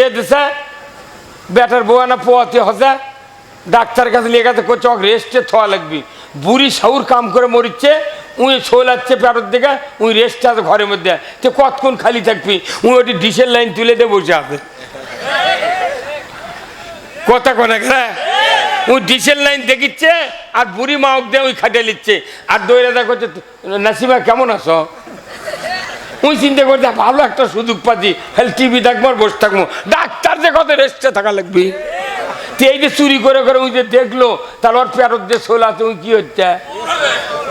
বিয়ে দিছে, বেটার বউ না পোয়াতে হসে, ডাক্তার কাছে লেখাতে করছে রেস্টে থোয়া লাগবি। বুড়ি সাউর কাম করে মরিচ্ছে, উই শোলাচ্ছে পেটের দিকে, উই রেস্ট আছে ঘরের মধ্যে, তো কতক্ষণ খালি থাকবি, উই ওটি ডিশের লাইন তুলে দিয়ে বসে আছে। কথা কোনা ওই ডিশের লাইন দেখিচ্ছে আর বুড়ি মাওক দিয়ে ওই খাটিয়ে নিচ্ছে আর দৌড়ে দেখা করছে, নাসিমা কেমন আছো? ওই চিন্তা করছে ভালো একটা সুযোগ পাচ্ছি, খালি টিভি দেখবো আর বসে থাকবো, ডাক্তার যে কত রেস্টে থাকা লাগবে। এই যে চুরি করে করে ওই যে দেখলো, তাহলে ওর পেটর দিয়ে শোল আছে, ওই কি হচ্ছে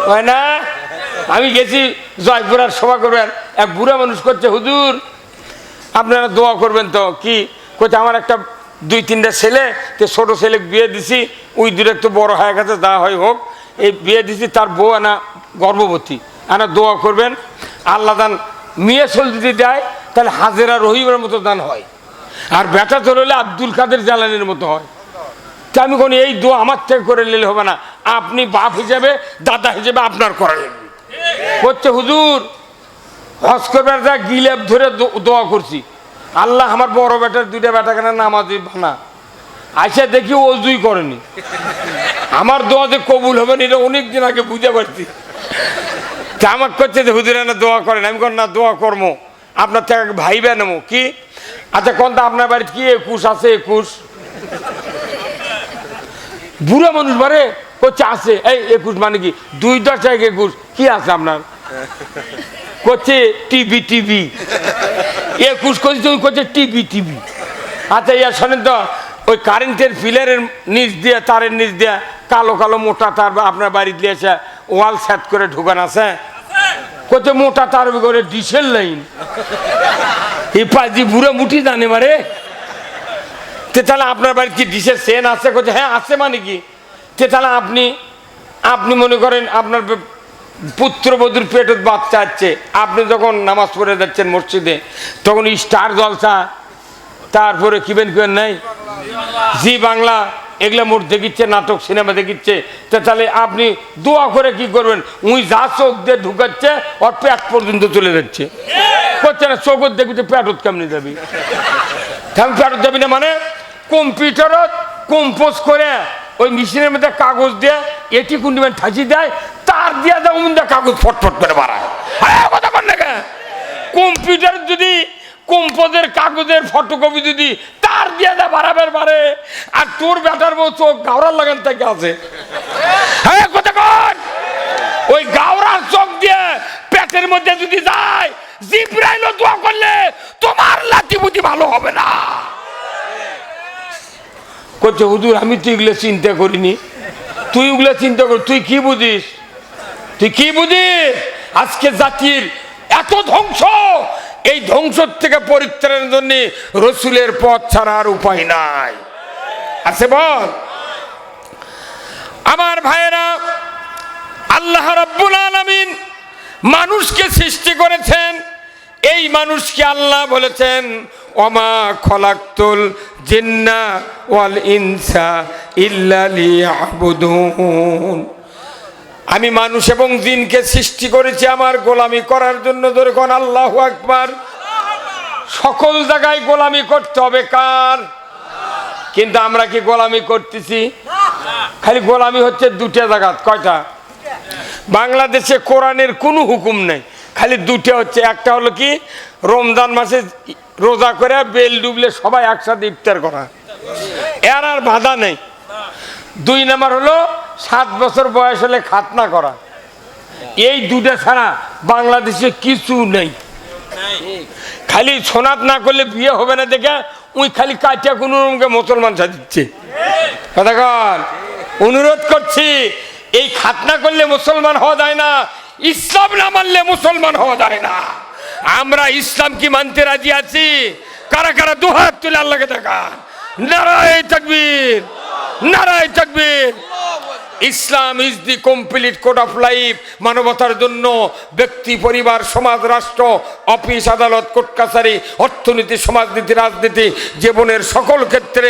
হয় না? আমি গেছি জয়পুরার সভা করবেন, এক বুড়া মানুষ করছে, হুজুর আপনারা দোয়া করবেন তো। কি করছে? আমার একটা 2-3টা ছেলে, তো ছোটো ছেলে বিয়ে দিছি, ওই দূরে একটু বড় হয়ে গেছে, যা হয় হোক, এই বিয়ে দিছি, তার বউ আনা গর্ভবতী, আনা দোয়া করবেন আল্লাহ দান মেয়ে চল যদি দেয় তাহলে হাজেরা রহিমের মতো দান হয়, আর বেটা চলে হলে আব্দুল কাদের জালানির মতো হয়। তা আমি কোন এই দোয়া আমার থেকে করে নিলে হবে না, আপনি বাপ হিসেবে দাদা হিসেবে আপনার করা লাগবে। করছে হুজুর হজ করবার যা গিলেপ ধরে দোয়া করছি, আল্লাহ আমার বড় বেটার 2টা বেটা কেন নামাজি বানা, আইসা দেখি অজুই করেনি, আমার দোয়া যে কবুল হবে না এটা অনেকদিন আগে বুঝে পারছি। আমার করছে যে হুজুর না দোয়া করেন, আমি কোন না দোয়া কর্ম আপনার থেকে ভাইবে নেবো। কি আচ্ছা কোনটা আপনার বাড়িতে কি 21 আছে? 21 বুড়া মানুষ বারে করছে আছে, এই 21 মানে কি 2-10 21 কি আছে আপনার? করছে টিভি 21 করছি, তুমি করছে টিভি। আচ্ছা ইয়া শোনেন তো, ওই কারেন্টের ফিলারের নিচ দিয়ে, তারের নিচ দিয়ে কালো কালো মোটা তার আপনার বাড়িতে এসে ওয়াল সেট করে ঢুকান আছে? করছে মোটা তার করে ডিশের লাইন, এই পাঁচি বুড়ো মুঠি জানে মারে। তাহলে আপনার বাড়িতে কি ডিশের সেন আছে? করছে হ্যাঁ আছে। মানে কি? তাহলে আপনি মনে করেন আপনার পুত্রবধূর পেটত বাচ্চা আছে, আপনি যখন নামাজ পড়ে যাচ্ছেন মসজিদে, তখন স্টার জলসা, তারপরে কিবেন নাই জি বাংলা, এগুলো মোট দেখিচ্ছে, নাটক সিনেমা দেখিচ্ছে, তাহলে আপনি দোয়া করে কি করবেন? উই যা চোখ দিয়ে ঢুকাচ্ছে ওর পেট পর্যন্ত চলে যাচ্ছে। করছে না চোখ দেখবি পেটত কেমনি যাবি, পেটত যাবি না মানে কম্পিউটারত কম্পোজ করে ওই মেশিনের মধ্যে কাগজ দিয়ে এটি কুন্ডিমেন্ট ঠাঁচি দেয়, তার দিয়ে দেয় উমদা কাগজ ফটফট করে বাড়ায়। কথা বল না, কম্পিউটার যদি কম্পোজের কাগজের ফটোকপি যদি তার দিয়ে দেয় বাড়াবার বাড়ে, আর তোর বেটার বউ চোখ গাওরার লাগান থেকে আছে। হ্যাঁ কথা কর, ওই গাওরার চোখ দিয়ে পেটের মধ্যে যদি যায়, জিব্রাইল দোয়া করলে তোমার লাঠি বুদ্ধি ভালো হবে না। করছে হুজুর আমি তো এগুলো চিন্তা করিনি। তুই ওগুলো চিন্তা কর, তুই কি বুঝিস? আজকে জাতির এত ধ্বংস, এই ধ্বংসের থেকে পরিত্রাণের জন্য রসুলের পথ ছাড়া আর উপায় নাই। আছে বল আমার ভাইয়েরা, আল্লাহ রাব্বুল আলামিন মানুষকে সৃষ্টি করেছেন, এই মানুষকে আল্লাহ বলেছেন ওমা খলাকতুল জিন্না ওয়াল ইনসা ইল্লা লিয়াবুদুন, আমি মানুষ এবং জিনকে সৃষ্টি করেছি আমার গোলামি করার জন্য। ধরে কোন আল্লাহু আকবার। সকল জায়গায় গোলামি করতে হবে কার? কিন্তু আমরা কি গোলামি করতেছি? খালি গোলামি হচ্ছে 2টা জায়গা। কয়টা? বাংলাদেশে কোরআনের কোনো হুকুম নেই, খালি 2টা হচ্ছে। একটা হলো কি রমজান মাসে রোজা করে বেল ডুবলে সবাই একসাথে ইফতার করা, এর আর বাধা নেই। 2 নাম্বার হলো 7 বছর বয়স হলে খাতনা করা। এই 2টা ছাড়া বাংলাদেশে কিছু নেই। খালি সোনাত না করলে বিয়ে হবে না দেখে ওই খালি কাটিয়া কোন মুসলমান সাজিচ্ছে। কথা কর, অনুরোধ করছি, এই খাতনা করলে মুসলমান হওয়া যায় না, ইসলাম না মানলে মুসলমান হওয়া যায় না। আমরা ইসলাম কি মানতে রাজি আছি? কারা কারা দুহাত তুলে আল্লাহকে দেখা, নারায়ে তাকবীর, নারায়ে তাকবীর। Islam is the complete code of life. মানবতার জন্য ব্যক্তি, পরিবার, সমাজ, রাষ্ট্র, অফিস, আদালত, কোর্ট কাছারি, অর্থনীতি, সমাজনীতি, রাজনীতি, জীবনের সকল ক্ষেত্রে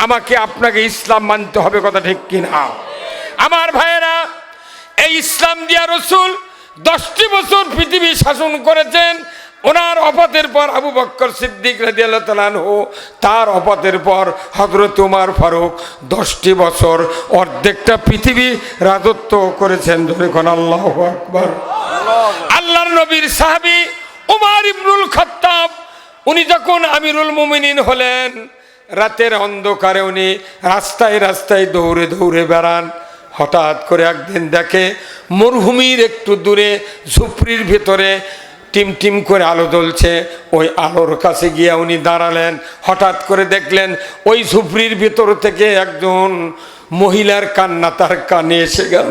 আমাকে আপনাকে ইসলাম মানতে হবে। কথা ঠিক কিনা আমার ভাইয়েরা? এই ইসলাম দিয়া রসুল 10টি বছর পৃথিবী শাসন করেছেন। ওনার অপতের পর আবু বকর সিদ্দিক রাদিয়াল্লাহু তাআলা আনহু, তার অপতের পর হযরত ওমর ফারুক 10টি বছর অর্ধেকটা পৃথিবী রাজত্ব করেছেন। যখন আল্লাহু আকবার। আল্লাহর নবীর সাহাবী ওমর ইবনুল খাত্তাব, উনি যখন আমিরুল মুমিনিন হলেন, রাতের অন্ধকারে উনি রাস্তায় রাস্তায় দৌড়ে দৌড়ে বেড়ান। হঠাৎ করে একদিন দেখে মরুভূমির একটু দূরে ঝুপড়ির ভেতরে টিম টিম করে আলো জ্বলছে। ওই আলোর কাছে গিয়ে উনি দাঁড়ালেন। হঠাৎ করে দেখলেন ওই ঝুপড়ির ভেতর থেকে একজন মহিলার কান্না তার কানে এসে গেল।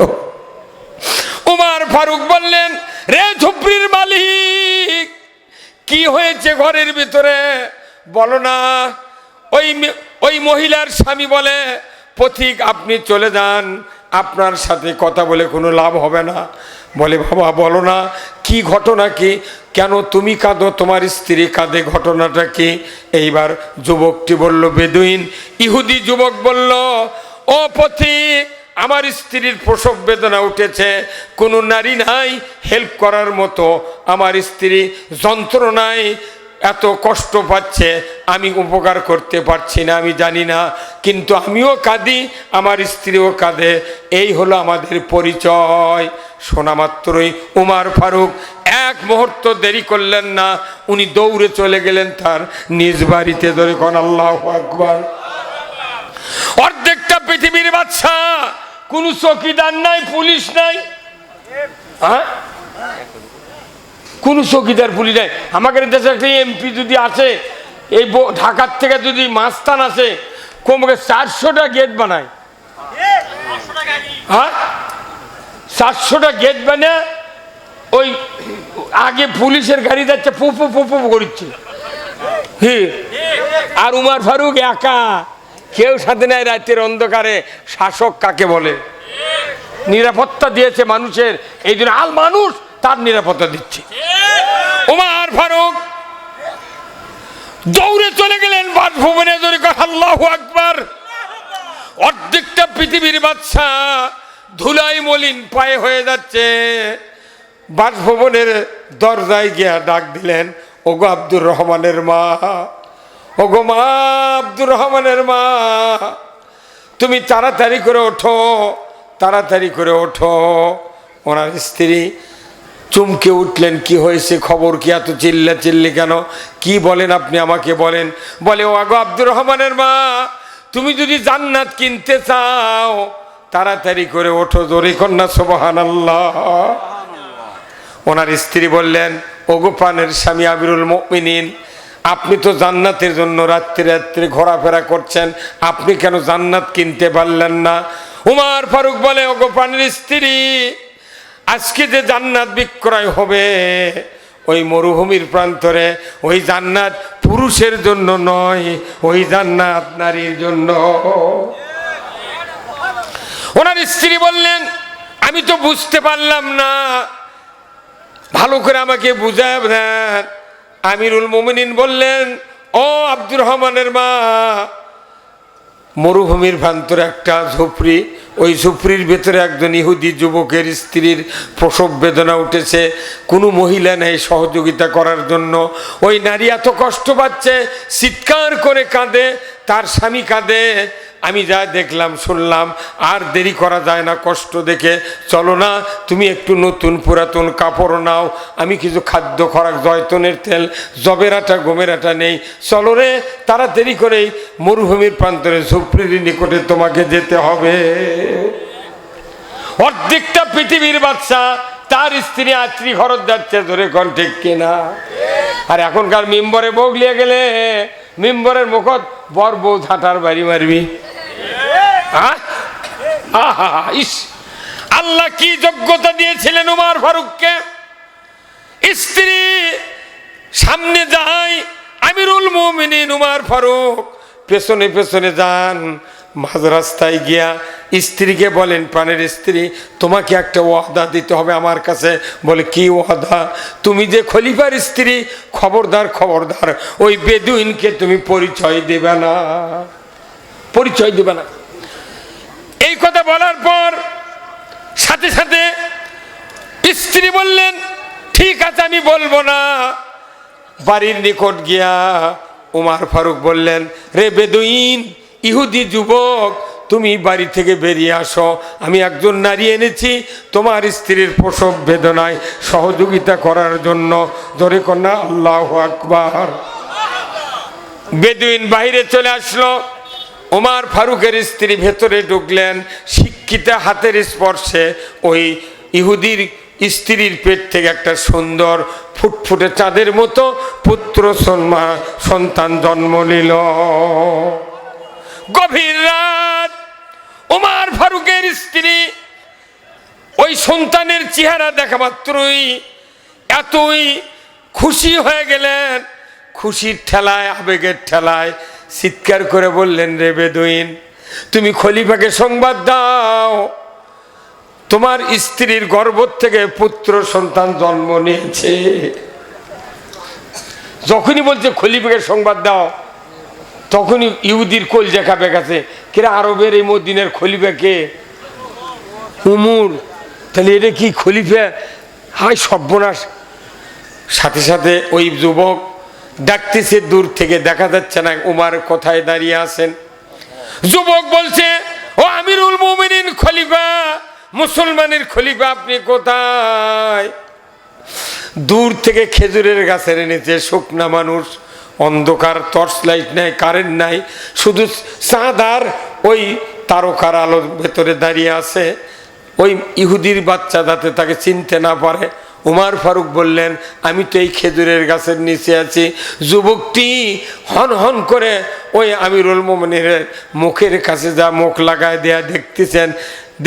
ওমর ফারুক বললেন, রে ঝুপড়ির মালিক, কি হয়েছে ঘরের ভিতরে বলো না। ওই মহিলার স্বামী বলে, পথিক আপনি চলে যান, আপনার সাথে কথা বলে কোনো লাভ হবে না। বলে, বাবা বলো না, কি ঘটনা কি, কেন তুমি কাঁদো, তোমার স্ত্রী কাঁদে, ঘটনাটা কি? এইবার যুবকটি বলল, বেদুইন ইহুদি যুবক বলল, ও পথিক, আমার স্ত্রীর প্রসব বেদনা উঠেছে, কোনো নারী নাই হেল্প করার মতো, আমার স্ত্রী যন্ত্রণায় এত কষ্ট পাচ্ছে, আমি উপকার করতে পারছি না, আমি জানি না, কিন্তু আমিও কাঁদি, আমার স্ত্রীও কাঁদে, এই হলো আমাদের পরিচয়। শোনা মাত্রই ওমর ফারুক এক মুহূর্ত দেরি করলেন না, উনি দৌড়ে চলে গেলেন তার নিজ বাড়িতে। ধরে কোন আল্লাহু আকবার। অর্ধেকটা পৃথিবীর বাদশা, কোনো চৌকিদার নাই, পুলিশ নাই, হ্যাঁ কোন চৌকিদার পুলিশ নাই। আমাদের দেশে একটা এমপি যদি আসে, এই ঢাকার থেকে যদি মাস্তান আসে, কমকে 400টা গেট বানায়, হ্যাঁ 400টা গেট বানিয়ে ওই আগে পুলিশের গাড়ি যাচ্ছে, পুপু পুপু করছে, আর উমর ফারুক একা, কেউ সাথে নাই। রাতের অন্ধকারে শাসক কাকে বলে? নিরাপত্তা দিয়েছে মানুষের, এই জন্য আল মানুষ তার নিরাপত্তা দিচ্ছে। ওমর ফারুক দৌড়ে চলে গেলেন বাসভবনে। আল্লাহু আকবার। অর্ধেকটা পৃথিবীর বাদশা ধুলাই মলিন পায়ে হয়ে যাচ্ছে। বাসভবনের দরজায় গিয়া ডাক দিলেন, ওগো আব্দুর রহমানের মা, ওগো মা আব্দুর রহমানের মা, তুমি তাড়াতাড়ি করে ওঠো, তাড়াতাড়ি করে ওঠো। ওনার স্ত্রী চমকে উঠলেন, কি হয়েছে, খবর কি, এত চিল্লা চিল্লি কেন, কি বলেন আপনি, আমাকে বলেন। বলে, ও আগো আব্দুর রহমানের মা, তুমি যদি জান্নাত কিনতে চাও তাড়াতাড়ি করে ওঠো, জোরে কন্যা সুবহানাল্লাহ। ওনার স্ত্রী বললেন, ওগো প্রাণের স্বামী আমিরুল মুমিনিন, আপনি তো জান্নাতের জন্য রাত্রে রাত্রে ঘোরাফেরা করছেন, আপনি কেন জান্নাত কিনতে পারলেন না? ওমর ফারুক বলে, ওগো প্রাণের স্ত্রী, আজকে যে জান্নাত বিক্রয় হবে ওই মরুভূমির প্রান্তরে, ওই জান্নাত পুরুষের জন্য নয়, ওই জান্নাত নারীর জন্য। ওনার স্ত্রী বললেন, আমি তো বুঝতে পারলাম না, ভালো করে আমাকে বুঝায় দেন। আমিরুল মুমিনিন বললেন, ও আব্দুর রহমানের মা, মরুভূমির প্রান্তরে একটা ঝুপড়ি, ওই ঝুপড়ির ভেতরে একজন ইহুদি যুবকের স্ত্রীর প্রসব বেদনা উঠেছে, কোনো মহিলা নেই সহযোগিতা করার জন্য। ওই নারী এত কষ্ট পাচ্ছে, চিৎকার করে কাঁদে, তার স্বামী কাঁদে। আমি যা দেখলাম শুনলাম, আর দেরি করা যায় না কষ্ট দেখে, চলো না তুমি একটু নতুন পুরাতন কাপড় নাও, আমি কিছু খাদ্য খোরাক, জয়তনের তেল, জবের আটা, গমের আটা নেই, চলো রে তাড়াতাড়ি করেই মরুভূমির প্রান্তরে ঝুপড়ির নিকটে তোমাকে যেতে হবে। অর্ধেকটা পৃথিবীর বাদশা তার স্ত্রী আত্রী খরচ যাচ্ছে, ধরে কোন ঠিক কিনা? আর এখনকার মেম্বরে বগলিয়ে গেলে মেম্বরের মুখত বর বউ ঝাঁটার বাড়ি মারবি। আল্লাহ কি যোগ্যতা দিয়েছিলেন উমর ফারুককে? স্ত্রী সামনে যায়, আমিরুল মুমিনিন উমর ফারুক পেছনে পেছনে যান। মাঝ রাস্তায় গিয়া স্ত্রীকে বলেন, প্রাণের স্ত্রী, তোমাকে একটা ওয়াদা দিতে হবে আমার কাছে। বলে, কি ওয়াদা? তুমি যে খলিফার স্ত্রী, খবরদার খবরদার ওই বেদুইনকে তুমি পরিচয় দেবে না, পরিচয় দেবে না। এই কথা বলার পর সাথে সাথে স্ত্রী বললেন, ঠিক আছে আমি বলবো না। বাড়ির নিকট গিয়া উমার ফারুক বললেন, রে বেদুইন ইহুদি যুবক, তুমি বাড়ি থেকে বেরিয়ে আসো, আমি একজন নারী এনেছি তোমার স্ত্রীর প্রসব বেদনায় সহযোগিতা করার জন্য। ধরে কন্যা আল্লাহু আকবার। বেদুইন বাইরে চলে আসলো। ওমর ফারুকের স্ত্রী ভেতরে ঢুকলেন। শিক্ষিতা হাতের স্পর্শে ওই ইহুদির স্ত্রীর পেট থেকে একটা সুন্দর ফুটফুটে চাঁদের মতো পুত্র সন্তান জন্ম নিল। গভীর রাত, ওমর ফারুকের স্ত্রী ওই সন্তানের চেহারা দেখা মাত্রই এতই খুশি হয়ে গেলেন, খুশির ঠেলায় আবেগের ঠেলায় চিৎকার করে বললেন, রে বেদুইন তুমি খলিফাকে সংবাদ দাও, তোমার স্ত্রীর গর্ভ থেকে পুত্র সন্তান জন্ম নিয়েছে। যখনই বলছে খলিফাকে সংবাদ দাও, তখনই ইহুদির কলজা কাঁপে গেছে। কিরা আরবের এই মদিনের খলিফা কে? উমর। তাহলে এটা কি খলিফা? হায় সর্বনাশ। সাথে সাথে ওই যুবক ডাকতেছে, দূর থেকে দেখা যাচ্ছে না উমার কোথায় দাঁড়িয়ে আছেন। যুবক বলছে, ও আমিরুল মুমিনিন খলিফা, মুসলমানের খলিফা, আপনি কোথায়? দূর থেকে খেজুরের গাছের নিচে শুকনা মানুষ, অন্ধকার, টর্চ লাইট নাই, কারেন্ট নাই, শুধু চাঁদ আর ওই তারকার আলোর ভেতরে দাঁড়িয়ে আছে। ওই ইহুদির বাচ্চা যাতে তাকে চিনতে না পারে, উমর ফারুক বললেন, আমি তো এই খেজুরের গাছের নিচে আছি। যুবকটি হন হন করে ওই আমিরুল মুমিনের মুখের কাছে যা মুখ লাগায় দেয়া দেখতেছেন।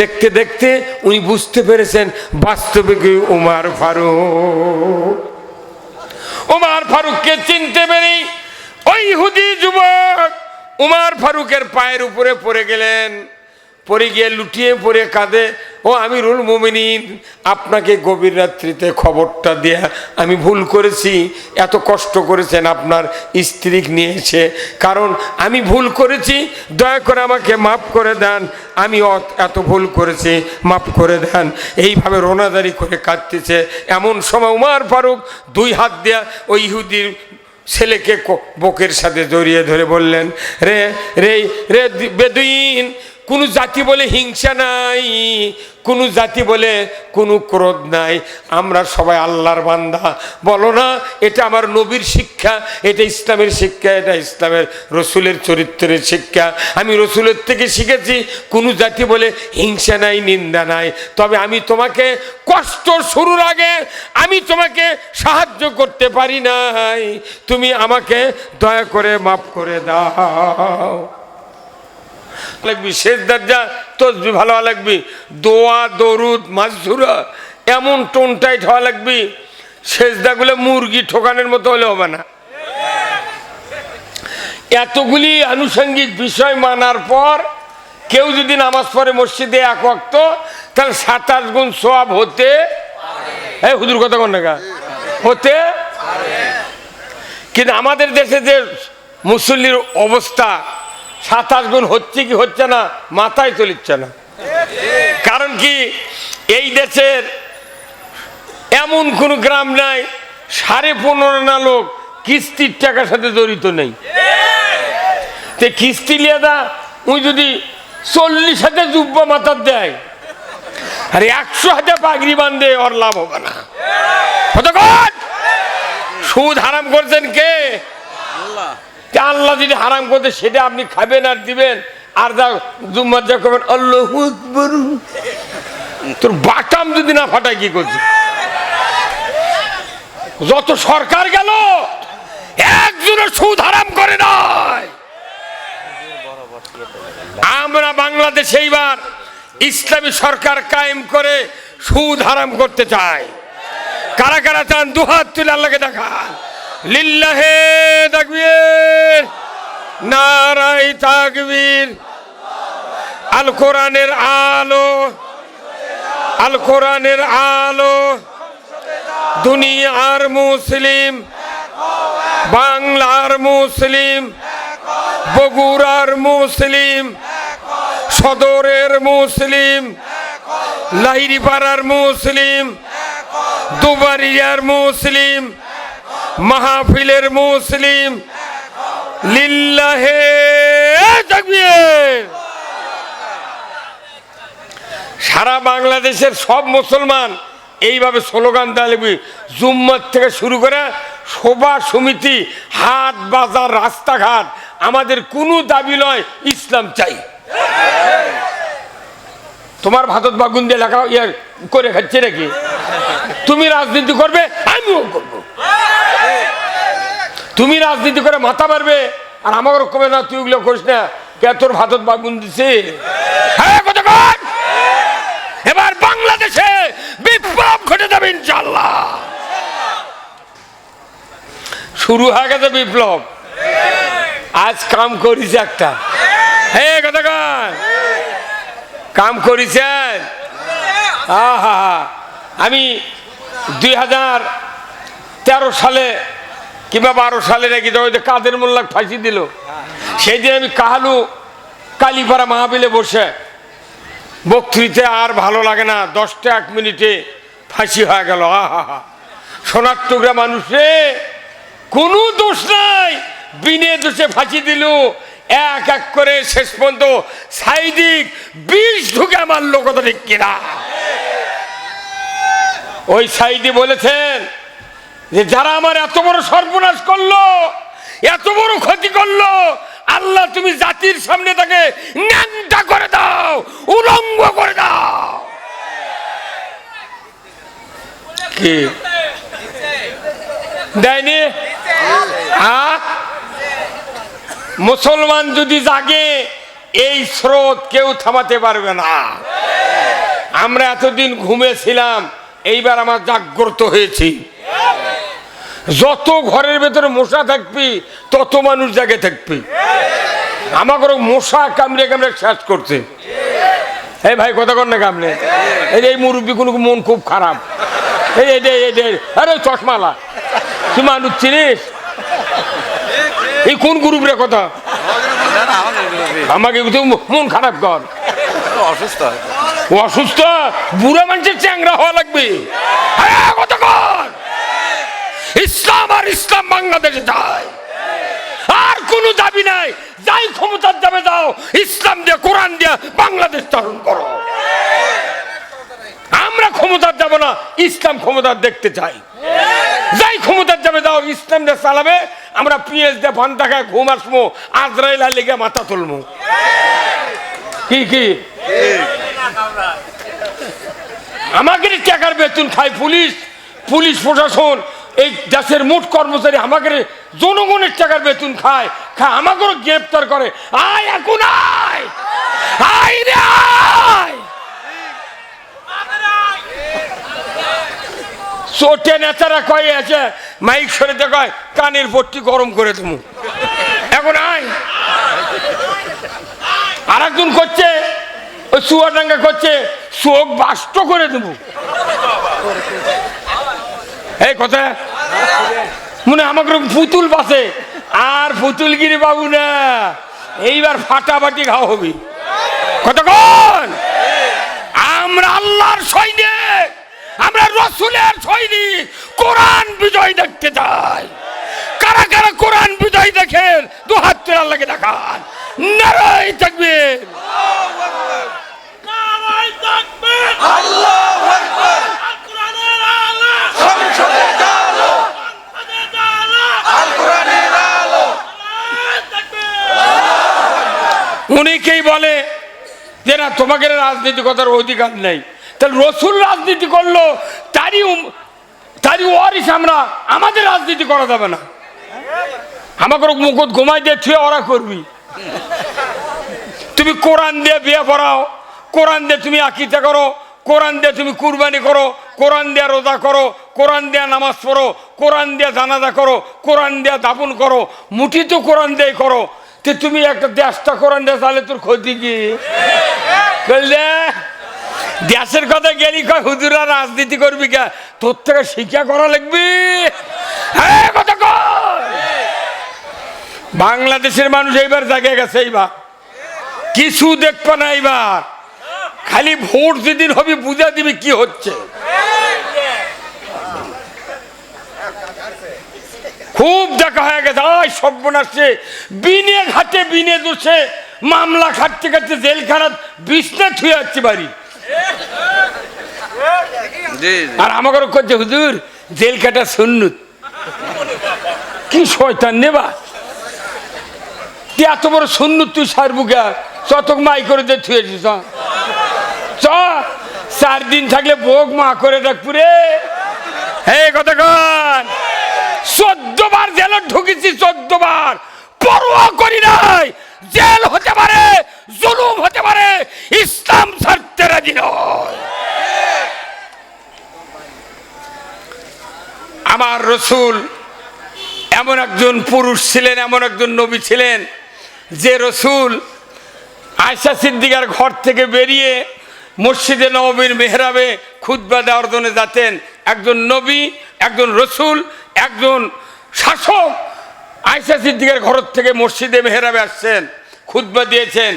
দেখতে দেখতে উনি বুঝতে পেরেছেন বাস্তবে কি উমর ফারুক। উমর ফারুককে চিনতে পেরে ওই ইহুদি যুবক উমর ফারুকের পায়ের উপরে পড়ে গেলেন। পড়ে গিয়ে লুটিয়ে পড়ে কাঁদে, ও আমিরুল মুমিনিন, আপনাকে গভীর রাত্রিতে খবরটা দেয়া আমি ভুল করেছি। এত কষ্ট করেছেন আপনার স্ত্রী নিয়ে এসে, কারণ আমি ভুল করেছি, দয়া করে আমাকে মাফ করে দেন, আমি এত ভুল করেছি, মাফ করে দেন। এইভাবে রোনাদারি করে কাঁদতেছে। এমন সময় উমর ফারুক দুই হাত দেয়া ওই ইহুদির ছেলেকে বুকের সাথে জড়িয়ে ধরে বললেন, রে রে রে বেদুইন, কোনো জাতি বলে হিংসা নাই, কোনো জাতি বলে কোনো ক্রোধ নাই, আমরা সবাই আল্লাহর বান্দা। বলো না এটা আমার নবীর শিক্ষা, এটা ইসলামের শিক্ষা, এটা ইসলামের রসুলের চরিত্রের শিক্ষা। আমি রসুলের থেকে শিখেছি কোনো জাতি বলে হিংসা নাই, নিন্দা নাই। তবে আমি তোমাকে কষ্ট শুরুর আগে আমি তোমাকে সাহায্য করতে পারি নাই, তুমি আমাকে দয়া করে মাফ করে দাও। লাগবি শেষ দরজা তসবি ভালো লাগবি, দোয়া দরুদ মাজুরা এমন টোন টাইট হওয়া লাগবি, সেজদাগুলো মুরগি ঠোকানোর মতো হলে হবে না। এতগুলি আনুষঙ্গিক বিষয় মানার পর কেউ যদি নামাজ পড়ে মসজিদে এক ওয়াক্ত, তাহলে 27 গুণ সওয়াব হতে, এই হুজুর কথা কোন না হতে। কিন্তু আমাদের দেশে যে মুসল্লির অবস্থা, 27 গুণ হচ্ছে কি হচ্ছে না মাথায় চলিচ্ছে না। কারণ কি, এই দেশের এমন কোন গ্রাম নাই 15.5 লোক কিস্তির টাকার সাথে জড়িত নেই। কিস্তি লিয়ে দা ওই যদি 40 হাতে জুব্বা মাথার দেয় আর 100 হাতে পাগড়ি বাঁধে, ওর লাভ হবে না। সুদ হারাম করছেন কে? আল্লাহ। আল্লাহ যদি হারাম করতে সেটা আপনি খাবেন আর দিবেন, আর যা জুম্মার যা করবেন আল্লাহু আকবার, তোর বাটাম যদি না ফাটায় কি করছে? যত সরকার গেল একজনের সুদ হারাম করে নাই। আমরা বাংলাদেশে এইবার ইসলামী সরকার কায়েম করে সুদ হারাম করতে চাই। কারা কারা চান দুহাত তুলে আল্লাহকে দেখান। লিল্লাহে তাকবীর, নারায়ে তাকবীর। আল কোরআনের আলো, আল কোরআনের আলো, দুনিয়ার মুসলিম, বাংলার মুসলিম, বগুড়ার মুসলিম, সদরের মুসলিম, লাহিড়িপাড়ার মুসলিম, দুবারিয়ার মুসলিম, মাহফিলের মুসলিম লিল্লাহে তাকবীর। সারা বাংলাদেশের সব মুসলমান এইভাবে স্লোগান দেবে, জুম্মার থেকে শুরু করে সভা সমিতি, হাট বাজার, রাস্তাঘাট, আমাদের কোনো দাবি নয়, ইসলাম চাই। তোমার ভাতত বাগুন দিয়ে লেখা ইয়ার করে খাচ্ছে নাকি? তুমি রাজনীতি করবে, আমিও করব। তুমি রাজনীতি করে মাথা মারবে আর আমাকে কমে না, তুই ওগুলো করিস না, কে তোর ভাতত বাগুন দিছে? হ্যাঁ, কতক্ষণ এবার বাংলাদেশে বিপ্লব ঘটে যাবে ইনশাআল্লাহ। শুরু হয়ে গেছে বিপ্লব, আজ কাম করিস একটা। হ্যাঁ, কতক্ষণ কাম করেছেন। আমি 2013 সালে কিংবা 12 সালে নাকি কাদের মোল্লাক ফাঁসি দিল, সেই দিন আমি কাহালু কালীপাড়া মাহফিলে বসে বক্তৃতা আর ভালো লাগে না, 10টা 1 মিনিটে ফাঁসি হয়ে গেল। সোনার টুকরা মানুষে কোনো দোষ নাই, বিনে দোষে ফাঁসি দিল। এক এক করে শেষ পর্যন্ত সাইদিক 20 ঢুকে মারল, কথা ঠিক কিনা? ওই সাইদি বলেছেন যে যারা আমার এত বড় সর্বনাশ করলো, এত বড় ক্ষতি করলো, আল্লাহ তুমি জাতির সামনে তাকে ন্যাংটা করে দাও, উলঙ্গ করে দাও। কি দেয়নি? মুসলমান যদি জাগে, এই স্রোত কেউ থামাতে পারবে না। আমরা এতদিন ঘুমেছিলাম, এইবার আমার জাগ্রত হয়েছি। যত ঘরের ভেতরে মশা থাকবি, তত মানুষ জাগে থাকবি। আমাকে মশা কামড়ে কামড়ে শেষ করছে। এই ভাই কথা কর না কামড়ে, এই মুরব্বী কোনো মন খুব খারাপ। আরে চশমালা, তুই মানুষ চিনিস? এই কোন গ্রুপের কথা? আমাকে মন খারাপ কর। অসুস্থ বুড়া মানুষের চ্যাংরা হওয়া লাগবে। ইসলাম আর ইসলাম বাংলাদেশে যায়, আর কোন দাবি নাই। যাই ক্ষমতার যাবে দাও, ইসলাম দিয়ে কোরআন দিয়ে বাংলাদেশ চালন করো। আমরা ক্ষমতার যাব না, ইসলাম ক্ষমতার দেখতে চাই। যাই ক্ষমতার যাবে দাও, ইসলাম দিয়ে চালাবে। আমরা পিএস দিয়ে ভান্তা খায় ঘুম আসবো, আজরাইল লেগে মাথা তুলবো। কি কি আমাকে টাকার বেতন খায় পুলিশ, পুলিশ প্রশাসন, এই দেশের মোট কর্মচারী আমাকে জনগণের টাকার বেতন খায়, আমাকেও গ্রেপ্তার করে। আয় এখন আয়, আয় রে আয়। চোটে নেতারা কয়ে আছে, মাইক সরিতে কয় কানের পট্টি গরম করে দেবো, এখন আয়। আর একজন করছে, ওই চুয়াডাঙ্গা করছে, চোখ বাষ্ট করে দেবো। এই কথা মনে আমাকে পুতুল বাসে, আর পুতুলগিরি বাবু না, এইবার ফাটাফাটি খাওয়া হবে। কতক্ষণ আমরা আল্লাহর সৈনিক, আমরা রসুলের সৈনিক, কোরআন বিজয় দেখতে চাই। কারা কারা কোরআন বিজয় দেখেন, 2 হাত তুলে আল্লাহকে দেখান। নারায়ে তাকবীর, নারায়ে তাকবীর, আল্লাহু আকবার। কোরআনের আলো সংসদে জ্বালো, সংসদে জ্বালো, আল কোরআনের আলো। নারায়ে তাকবীর। অনেকেই বলে যে না, তোমাকে রাজনীতি করার অধিকার নেই। তাহলে রসুল রাজনীতি করলো, তারই ওয়ারিস আমরা, আমাদের রাজনীতি করা যাবে না। আমাকে মুকুট ঘুমাই দিয়ে ছুঁয়ে ওরা করবি। তুমি কোরআন দিয়ে বিয়ে পড়াও, কোরআন দিয়ে তুমি আকীদা করো, কোরআন দিয়ে তুমি কুরবানি করো, কোরআন দিয়ে রোজা করো, কোরআন দিয়ে নামাজ পড়ো, কোরআন দিয়ে জানাজা করো, কোরআন দিয়ে দাফন করো, মুঠি তো কোরআন দিয়ে করো। তো তুমি একটা দেশটা কোরআন দিয়ে চালে তোর ক্ষতি কি? বুঝলে, দেশের কথা গেলি কয় হুজুরা রাজনীতি করবি কে? তোর থেকে শিক্ষা করা লাগবে। বাংলাদেশের মানুষ এইবার জাগে গেছে, এইবার কিছু দেখবে না। এইবার খালি ভোট যেদিন হবে বুঝা দিবি কি হচ্ছে। খুব দেখা হয়ে গেছে। আয় সর্বনাশে বিনে ঘাটে বিনে দোষে মামলা খাটতে খাটতে জেলখানাত বিছনা থুয়ে যাচ্ছে বাড়ি। আর আমাকে করছে হুজুর জেল কাটা সুন্নত। কি শয়তান নেবা, এত বড় সুন্নত তুই সারবুকা চতক মাই করে দিয়ে থুয়েছিস। চ 4 দিন থাকলে বোক মা করে ডাকপুরে। হে কতক্ষণ 14 বার জেলে ঢুকেছি, 14 বার পরোয়া করি নাই। জেল হতে পারে, জুলুম হতে পারে, ইসলাম ছাড়তে রাজি নয়। আমার রসুল এমন একজন পুরুষ ছিলেন, এমন একজন নবী ছিলেন যে রসুল আয়েশা সিদ্দিকার ঘর থেকে বেরিয়ে মসজিদে নববীর মেহরাবে খুতবা দেওয়ার জন্য যেতেন। একজন নবী, একজন রসুল, একজন শাসক আয়েশা সিদ্দিকার ঘর থেকে মসজিদে মেহরাবে আসছেন, খুতবা দিয়েছেন।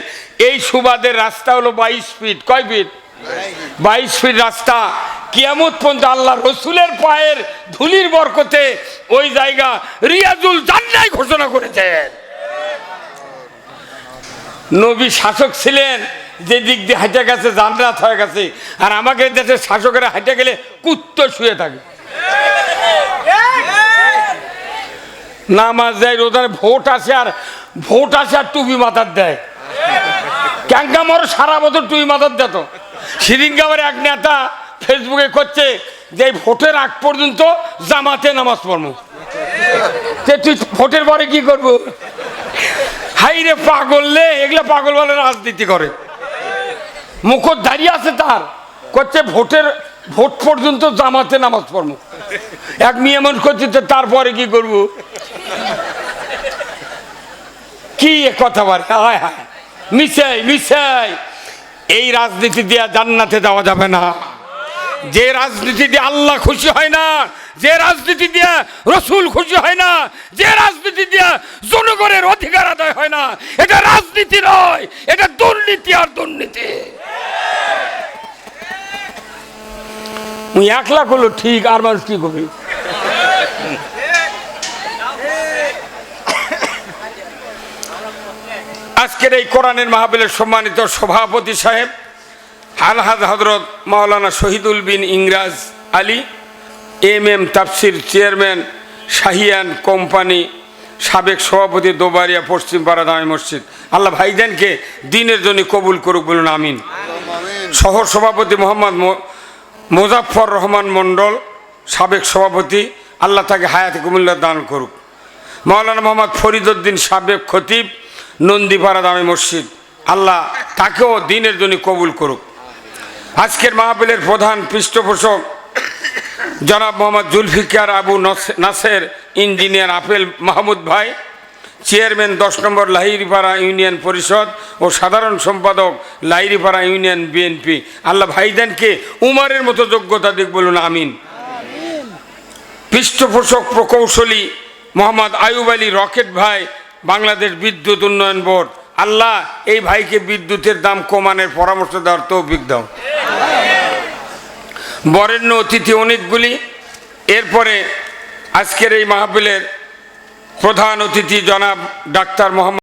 এই সুবাদের রাস্তা হলো 22 ফিট। কয় ফিট? 22 ফিট রাস্তা। কিয়ামত পর্যন্ত আল্লাহ রসুলের পায়ের ধুলির বরকতে ওই জায়গা রিয়াজুল জান্নাহ ঘোষণা করেছেন। নবী শাসক ছিলেন, যে দিক দিয়ে হাঁটে গেছে জান্নাত হয়ে গেছে। আর আমাকে দেশের শাসকেরা হাঁটে গেলে কুত্তো শুয়ে থাকে। নামাজ দেয়, রোজার ভোট আসে আর টুপি মাথার দেয়। ক্যাঙ্কা মর সারা বছর টুপি মাথার দিত। সেদিনকে আবার এক নেতা ফেসবুকে করছে যে ভোটের আগ পর্যন্ত জামাতে নামাজ পড়বো। তুই ভোটের পরে কি করবো? হাই রে পাগললে, এগুলা পাগল বলে রাজনীতি করে। মুখর দাঁড়িয়ে আছে তার, করছে ভোট পর্যন্ত জামাতে নামাজ পড়বো। এক মেয়ে এমন করছে তারপরে কি করবো? কি কথা বলে, হায় হায় মিশাই। এই রাজনীতি দিয়ে জান্নাতে যাওয়া যাবে না। যে রাজনীতি দিয়ে আল্লাহ খুশি হয় না, যে রাজনীতি দিয়ে রসুল খুশি হয় না, যে রাজনীতি দিয়ে জনগণের অধিকার আদায় হয় না, এটা রাজনীতি নয়, এটা দুর্নীতি আর দুর্নীতি। এক লাখ হলো ঠিক, আর মানুষ কি করবে? আজকের এই কোরআনের মাহফিলের সম্মানিত সভাপতি সাহেব আলহাজ হযরত মাওলানা শহীদুল বিন ইংরাজ আলী, MM তাফসির চেয়ারম্যান, শাহিয়ান কোম্পানি, সাবেক সভাপতি, দোবারিয়া পশ্চিমপাড়া জামে মসজিদ। আল্লাহ ভাইজানকে দিনের জন্য কবুল করুক, বলুন আমিন। সহ সভাপতি মোহাম্মদ মোজাফফর রহমান মণ্ডল, সাবেক সভাপতি, আল্লাহ তাকে হায়াতে কুমিল্লা দান করুক। মাওলানা মোহাম্মদ ফরিদউদ্দিন, সাবেক খতিব, নন্দীপাড়া জামে মসজিদ, আল্লাহ তাকেও দিনের জন্য কবুল করুক। আজকের মাহফিলের প্রধান পৃষ্ঠপোষক জনাব মোহাম্মদ জুলফিকার আবু নাসের, ইঞ্জিনিয়ার আপেল মাহমুদ ভাই, চেয়ারম্যান 10 নম্বর লাহিড়িপাড়া ইউনিয়ন পরিষদ ও সাধারণ সম্পাদক লাহিড়িপাড়া ইউনিয়ন বিএনপি। আল্লাহ ভাইজানকে উমারের মতো যোগ্যতা দিক, বলুন আমিন। পৃষ্ঠপোষক প্রকৌশলী মোহাম্মদ আয়ুব আলী রকেট ভাই, বাংলাদেশ বিদ্যুৎ উন্নয়ন বোর্ড, আল্লাহ এই ভাইকে বিদ্যুতের দাম কমানোর পরামর্শ দেওয়ার তৌফিক দাও। বরেণ্য অতিথি অনেকগুলি। এরপরে আজকের এই মাহফিলের প্রধান অতিথি জনাব ডাক্তার মোহাম্মদ